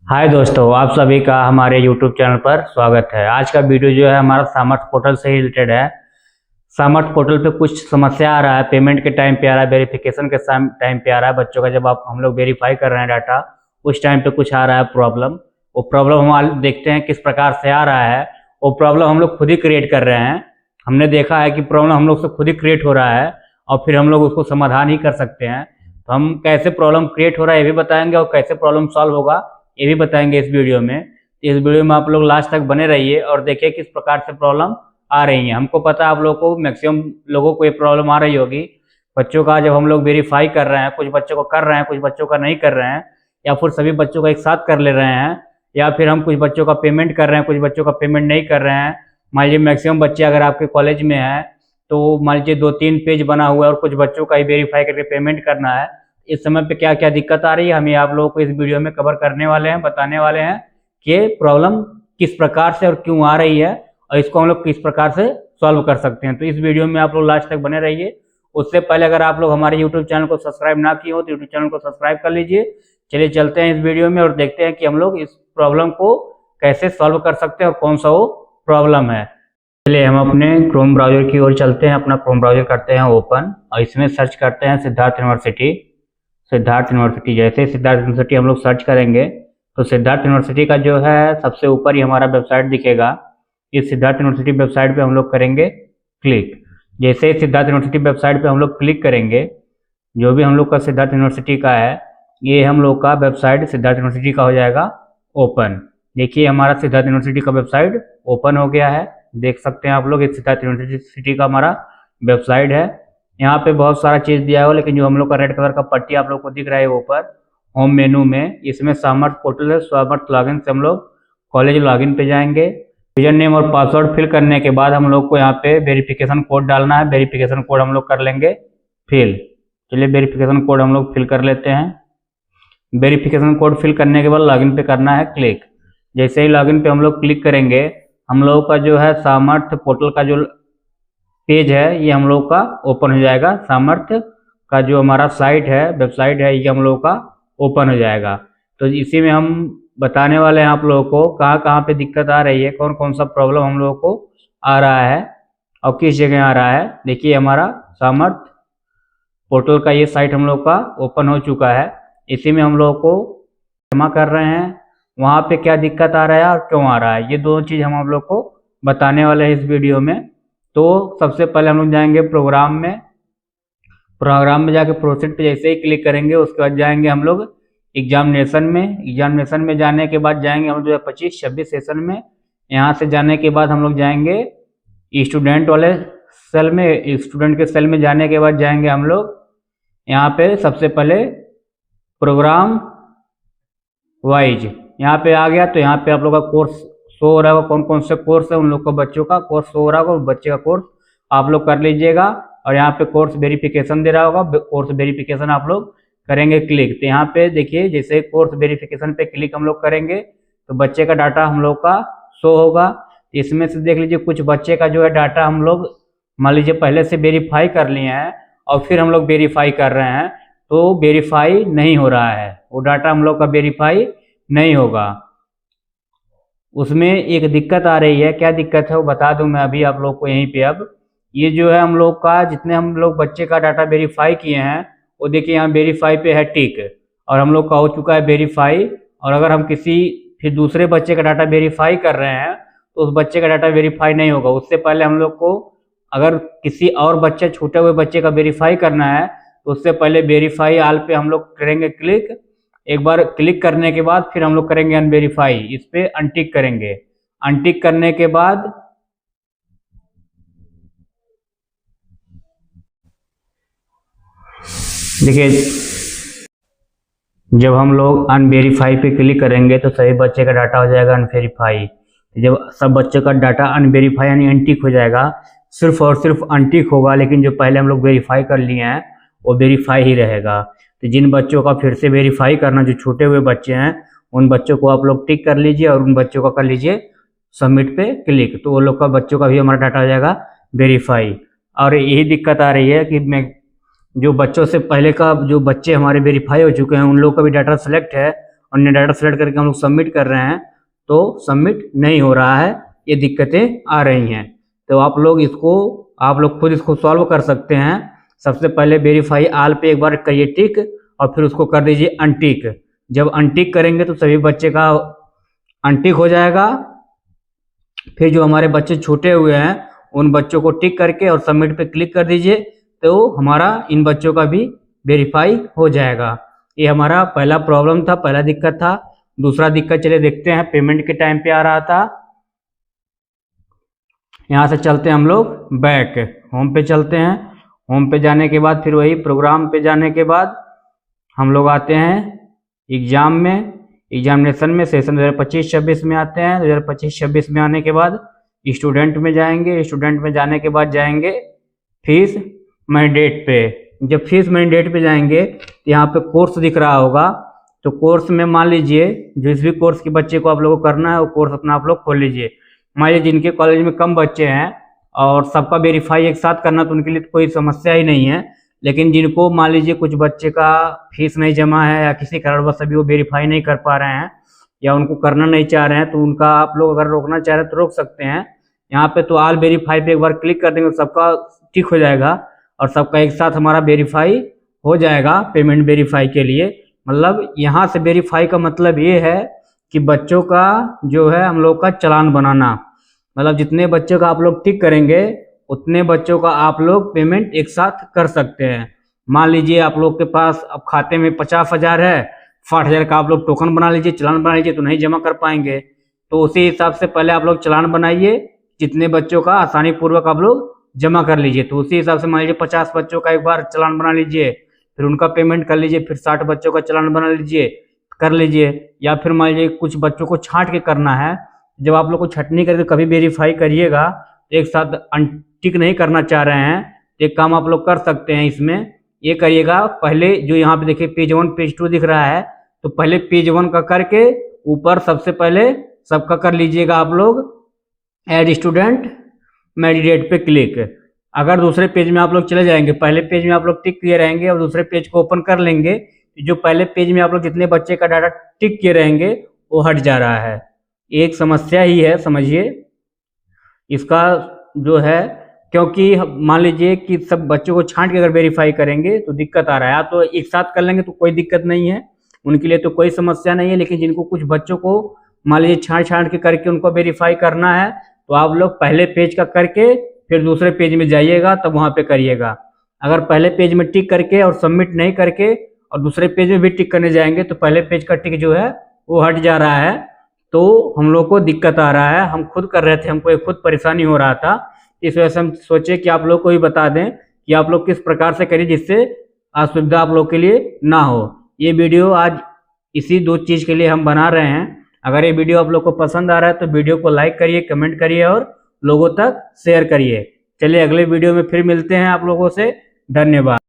हाय दोस्तों, आप सभी का हमारे YouTube चैनल पर स्वागत है। आज का वीडियो जो है हमारा सामर्थ पोर्टल से ही रिलेटेड है। सामर्थ पोर्टल पे कुछ समस्या आ रहा है, पेमेंट के टाइम पे आ रहा है, वेरिफिकेशन के टाइम पे आ रहा है। बच्चों का जब हम लोग वेरीफाई कर रहे हैं डाटा, उस टाइम पे कुछ आ रहा है प्रॉब्लम। वो प्रॉब्लम हम आज देखते हैं किस प्रकार से आ रहा है। वो प्रॉब्लम हम लोग खुद ही क्रिएट कर रहे हैं। हमने देखा है कि प्रॉब्लम हम लोग से खुद ही क्रिएट हो रहा है और फिर हम लोग उसको समाधान ही कर सकते हैं। तो हम कैसे प्रॉब्लम क्रिएट हो रहा है ये भी बताएंगे और कैसे प्रॉब्लम सॉल्व होगा ये भी बताएंगे इस वीडियो में। इस वीडियो में आप लोग लास्ट तक बने रहिए और देखिए किस प्रकार से प्रॉब्लम आ रही है। हमको पता है आप लोगों को, मैक्सिमम लोगों को ये प्रॉब्लम आ रही होगी। बच्चों का जब हम लोग वेरीफाई कर रहे हैं, कुछ बच्चों को कर रहे हैं, कुछ बच्चों का नहीं कर रहे हैं, या फिर सभी बच्चों का एक साथ कर ले रहे हैं, या फिर हम कुछ बच्चों का पेमेंट कर रहे हैं, कुछ बच्चों का पेमेंट नहीं कर रहे हैं। मान लीजिए मैक्सिमम बच्चे अगर आपके कॉलेज में हैं तो मान लीजिए 2-3 पेज बना हुआ है और कुछ बच्चों का ही वेरीफाई करके पेमेंट करना है। इस समय पे क्या क्या दिक्कत आ रही है हम ये आप लोगों को इस वीडियो में कवर करने वाले हैं, बताने वाले हैं कि प्रॉब्लम किस प्रकार से और क्यों आ रही है और इसको हम लोग किस प्रकार से सॉल्व कर सकते हैं। तो इस वीडियो में आप लोग लास्ट तक बने रहिए। उससे पहले अगर आप लोग हमारे यूट्यूब चैनल को सब्सक्राइब ना किए हो तो यूट्यूब चैनल को सब्सक्राइब कर लीजिए। चलिए चलते हैं इस वीडियो में और देखते हैं कि हम लोग इस प्रॉब्लम को कैसे सॉल्व कर सकते हैं और कौन सा वो प्रॉब्लम है। चलिए हम अपने क्रोम ब्राउजर की ओर चलते हैं। अपना क्रोम ब्राउजर करते हैं ओपन और इसमें सर्च करते हैं सिद्धार्थ यूनिवर्सिटी। सिद्धार्थ यूनिवर्सिटी, जैसे सिद्धार्थ यूनिवर्सिटी हम लोग सर्च करेंगे तो सिद्धार्थ यूनिवर्सिटी का जो है सबसे ऊपर ही हमारा वेबसाइट दिखेगा। इस सिद्धार्थ यूनिवर्सिटी वेबसाइट पे हम लोग करेंगे क्लिक। जैसे ही सिद्धार्थ यूनिवर्सिटी वेबसाइट पे हम लोग क्लिक करेंगे, जो भी हम लोग का सिद्धार्थ यूनिवर्सिटी का है, ये हम लोग का वेबसाइट सिद्धार्थ यूनिवर्सिटी का हो जाएगा ओपन। देखिए हमारा सिद्धार्थ यूनिवर्सिटी का वेबसाइट ओपन हो गया है, देख सकते हैं आप लोग। इस सिद्धार्थ यूनिवर्सिटी का हमारा वेबसाइट है। यहाँ पे बहुत सारा चीज़ दिया हुआ, लेकिन जो हम लोग का रेड कलर का पट्टी आप लोग को दिख रहा है ऊपर होम मेनू में, इसमें सामर्थ पोर्टल है। सामर्थ लॉगिन से हम लोग कॉलेज लॉगिन पे जाएंगे। यूजर नेम और पासवर्ड फिल करने के बाद हम लोग को यहाँ पे वेरिफिकेशन कोड डालना है। वेरिफिकेशन कोड हम लोग कर लेंगे फिल। चलिए वेरिफिकेशन कोड हम लोग फिल कर लेते हैं। वेरिफिकेशन कोड फिल करने के बाद लॉगिन पे करना है क्लिक। जैसे ही लॉगिन पे हम लोग क्लिक करेंगे, हम लोग का जो है सामर्थ पोर्टल का जो पेज है ये हम लोग का ओपन हो जाएगा। सामर्थ का जो हमारा साइट है, वेबसाइट है, ये हम लोग का ओपन हो जाएगा। तो इसी में हम बताने वाले हैं आप लोगों को कहाँ कहाँ पे दिक्कत आ रही है, कौन कौन सा प्रॉब्लम हम लोगों को आ रहा है और किस जगह आ रहा है। देखिए हमारा सामर्थ पोर्टल का ये साइट हम लोग का ओपन हो चुका है। इसी में हम लोग को जमा कर रहे हैं, वहाँ पे क्या दिक्कत आ रहा है और क्यों आ रहा है, ये दोनों चीज़ हम आप लोग को बताने वाले हैं इस वीडियो में। तो सबसे पहले हम लोग जाएंगे प्रोग्राम में। प्रोग्राम में जाके प्रोसीड पे जैसे ही क्लिक करेंगे, उसके बाद जाएंगे हम लोग एग्जामिनेशन में। एग्जामिनेशन में जाने के बाद जाएंगे हम 2025-26 सेशन में। यहाँ से जाने के बाद हम लोग जाएंगे स्टूडेंट वाले सेल में। स्टूडेंट के सेल में जाने के बाद जाएंगे हम लोग यहाँ पे सबसे पहले प्रोग्राम वाइज। यहाँ पे आ गया तो यहाँ पे आप लोग का कोर्स शो हो रहा होगा, कौन कौन से कोर्स है उन लोग का बच्चों का कोर्स शो हो रहा होगा। बच्चे का कोर्स आप लोग कर लीजिएगा और यहाँ पे कोर्स वेरिफिकेशन दे रहा होगा, कोर्स वेरिफिकेशन आप लोग करेंगे क्लिक। तो यहाँ पे देखिए जैसे कोर्स वेरिफिकेशन पे क्लिक हम लोग करेंगे तो बच्चे का डाटा हम लोग का शो होगा। इसमें से देख लीजिए कुछ बच्चे का जो है डाटा हम लोग मान लीजिए पहले से वेरीफाई कर लिए हैं और फिर हम लोग वेरीफाई कर रहे हैं तो वेरीफाई नहीं हो रहा है, वो डाटा हम लोग का वेरीफाई नहीं होगा। उसमें एक दिक्कत आ रही है, क्या दिक्कत है वो बता दूं मैं अभी आप लोग को यहीं पे। अब ये जो है हम लोग का जितने हम लोग बच्चे का डाटा वेरीफाई किए हैं वो देखिए यहाँ वेरीफाई पे है टिक और हम लोग का हो चुका है वेरीफाई। और अगर हम किसी फिर दूसरे बच्चे का डाटा वेरीफाई कर रहे हैं तो उस बच्चे का डाटा वेरीफाई नहीं होगा। उससे पहले हम लोग को अगर किसी और बच्चे छूटे हुए बच्चे का वेरीफाई करना है तो उससे पहले वेरीफाई आल पे हम लोग करेंगे क्लिक। एक बार क्लिक करने के बाद फिर हम लोग करेंगे अनवेरीफाई, इस पे अनटिक करेंगे। अनटिक करने के बाद देखिए जब हम लोग अनवेरीफाई पे क्लिक करेंगे तो सभी बच्चे का डाटा हो जाएगा अनवेरीफाई। जब सब बच्चों का डाटा अनवेरीफाई यानी अनटिक हो जाएगा, सिर्फ और सिर्फ अनटिक होगा, लेकिन जो पहले हम लोग वेरीफाई कर लिए हैं वो वेरीफाई ही रहेगा। तो जिन बच्चों का फिर से वेरीफाई करना, जो छूटे हुए बच्चे हैं, उन बच्चों को आप लोग टिक कर लीजिए और उन बच्चों का कर लीजिए सबमिट पे क्लिक। तो वो लोग का बच्चों का भी हमारा डाटा हो जाएगा वेरीफाई। और यही दिक्कत आ रही है कि मैं जो बच्चों से पहले का जो बच्चे हमारे वेरीफाई हो चुके हैं उन लोगों का भी डाटा सेलेक्ट है और नया डाटा सेलेक्ट करके हम लोग सबमिट कर रहे हैं तो सबमिट नहीं हो रहा है, ये दिक्कतें आ रही हैं। तो आप लोग खुद इसको सॉल्व कर सकते हैं। सबसे पहले वेरीफाई आल पे एक बार करिए टिक और फिर उसको कर दीजिए अनटिक। जब अनटिक करेंगे तो सभी बच्चे का अनटिक हो जाएगा। फिर जो हमारे बच्चे छूटे हुए हैं उन बच्चों को टिक करके और सबमिट पे क्लिक कर दीजिए, तो हमारा इन बच्चों का भी वेरीफाई हो जाएगा। ये हमारा पहला प्रॉब्लम था, पहला दिक्कत था। दूसरा दिक्कत चलिए देखते हैं, पेमेंट के टाइम पे आ रहा था। यहाँ से चलते हैं हम लोग बैक, होम पे चलते हैं। होम पे जाने के बाद फिर वही प्रोग्राम पे जाने के बाद हम लोग आते हैं एग्जाम में, एग्जामिनेशन में सेशन 2025-26 में आते हैं। 2025-26 में आने के बाद स्टूडेंट में जाएंगे, स्टूडेंट में जाने के बाद जाएंगे फीस मैंडेट पे। जब फीस मैंडेट पे जाएंगे तो यहाँ पे कोर्स दिख रहा होगा, तो कोर्स में मान लीजिए जिस भी कोर्स के बच्चे को आप लोगों को करना है वो कोर्स अपना आप लोग खोल लीजिए। मान लीजिए जिनके कॉलेज में कम बच्चे हैं और सबका वेरीफाई एक साथ करना तो उनके लिए तो कोई समस्या ही नहीं है, लेकिन जिनको मान लीजिए कुछ बच्चे का फीस नहीं जमा है या किसी कारणवश अभी वो वेरीफाई नहीं कर पा रहे हैं या उनको करना नहीं चाह रहे हैं, तो उनका आप लोग अगर रोकना चाह रहे हैं तो रोक सकते हैं। यहाँ पे तो ऑल वेरीफाई पे एक बार क्लिक कर देंगे, सबका टिक हो जाएगा और सबका एक साथ हमारा वेरीफाई हो जाएगा पेमेंट वेरीफाई के लिए। मतलब यहाँ से वेरीफाई का मतलब ये है कि बच्चों का जो है हम लोग का चालान बनाना, मतलब जितने बच्चों का आप लोग टिक करेंगे उतने बच्चों का आप लोग पेमेंट एक साथ कर सकते हैं। मान लीजिए आप लोग के पास अब खाते में 50,000 है, 60,000 का आप लोग टोकन बना लीजिए, चालान बना लीजिए, तो नहीं जमा कर पाएंगे। तो उसी हिसाब से पहले आप लोग चालान बनाइए, जितने बच्चों का आसानी पूर्वक आप लोग जमा कर लीजिए। तो उसी हिसाब से मान लीजिए 50 बच्चों का एक बार चालान बना लीजिए, फिर उनका पेमेंट कर लीजिए, फिर 60 बच्चों का चालान बना लीजिए, कर लीजिए। या फिर मान लीजिए कुछ बच्चों को छांट के करना है, जब आप लोग को छटनी करके कभी वेरीफाई करिएगा, एक साथ अनटिक नहीं करना चाह रहे हैं, एक काम आप लोग कर सकते हैं इसमें, ये करिएगा। पहले जो यहाँ पे देखिए पेज 1 पेज 2 दिख रहा है, तो पहले पेज 1 का करके ऊपर सबसे पहले सबका कर लीजिएगा आप लोग ऐड स्टूडेंट मैंडेट पे क्लिक। अगर दूसरे पेज में आप लोग चले जाएंगे, पहले पेज में आप लोग टिक किए रहेंगे और दूसरे पेज को ओपन कर लेंगे, जो पहले पेज में आप लोग जितने बच्चे का डाटा टिक किए रहेंगे वो हट जा रहा है। एक समस्या ही है, समझिए इसका जो है, क्योंकि मान लीजिए कि सब बच्चों को छांट के अगर वेरीफाई करेंगे तो दिक्कत आ रहा है। आप तो एक साथ कर लेंगे तो कोई दिक्कत नहीं है, उनके लिए तो कोई समस्या नहीं है। लेकिन जिनको कुछ बच्चों को मान लीजिए छांट के करके उनको वेरीफाई करना है, तो आप लोग पहले पेज का करके फिर दूसरे पेज में जाइएगा, तब वहाँ पे करिएगा। अगर पहले पेज में टिक करके और सबमिट नहीं करके और दूसरे पेज में भी टिक करने जाएंगे तो पहले पेज का टिक जो है वो हट जा रहा है, तो हम लोग को दिक्कत आ रहा है। हम खुद कर रहे थे, हमको एक खुद परेशानी हो रहा था, इस वजह से हम सोचे कि आप लोग को भी बता दें कि आप लोग किस प्रकार से करिए जिससे असुविधा आप लोग के लिए ना हो। ये वीडियो आज इसी 2 चीज़ के लिए हम बना रहे हैं। अगर ये वीडियो आप लोग को पसंद आ रहा है तो वीडियो को लाइक करिए, कमेंट करिए और लोगों तक शेयर करिए। चलिए अगले वीडियो में फिर मिलते हैं आप लोगों से। धन्यवाद।